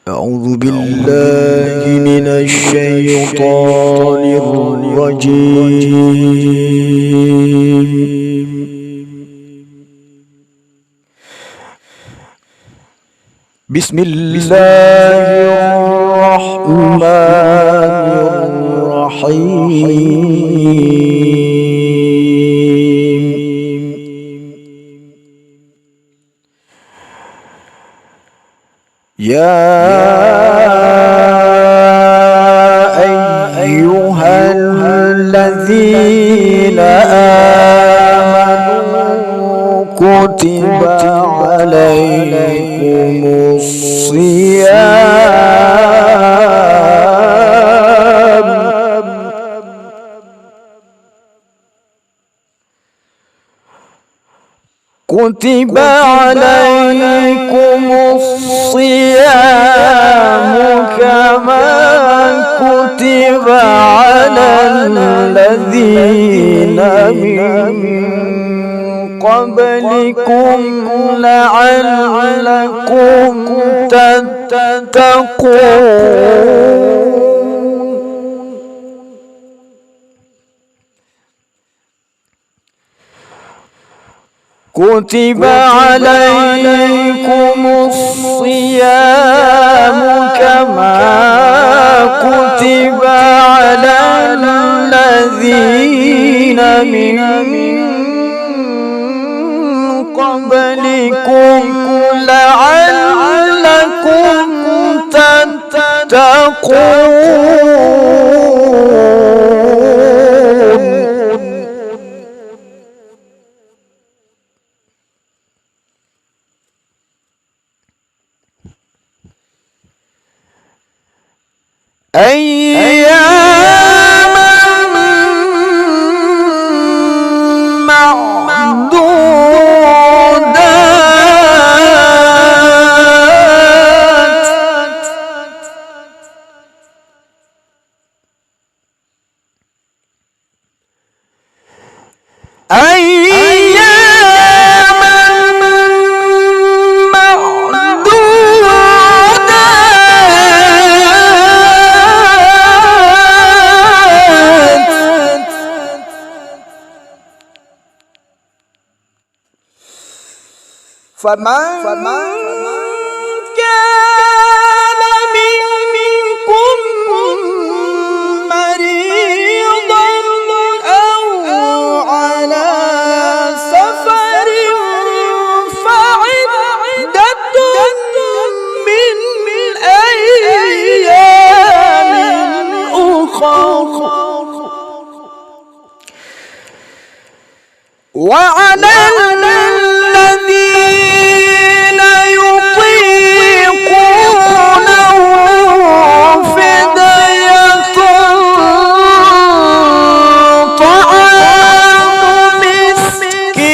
أعوذ بالله من الشيطان الرجيم. بسم الله الرحمن الرحيم. يا أيها الذين آمنوا كتب عليكم الصيام كتب عليكم الصيام كما كتب على الذين من قبلكم لعلكم تتقون. كتب عليكم الصيام كما كتب على الذين من قبلكم لعلكم تتقون. أياما معدودات فمن كان منكم مريضا أو على سفر فعدة من أيام أخر وعلى الذين يطيقونه فدية طعام مسكين.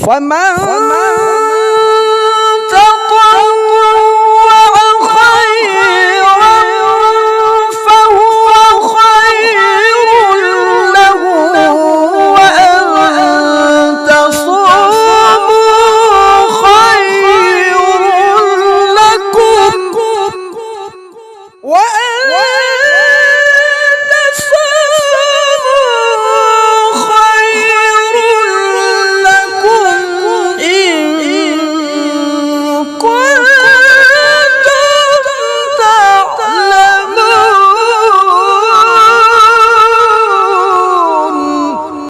فمن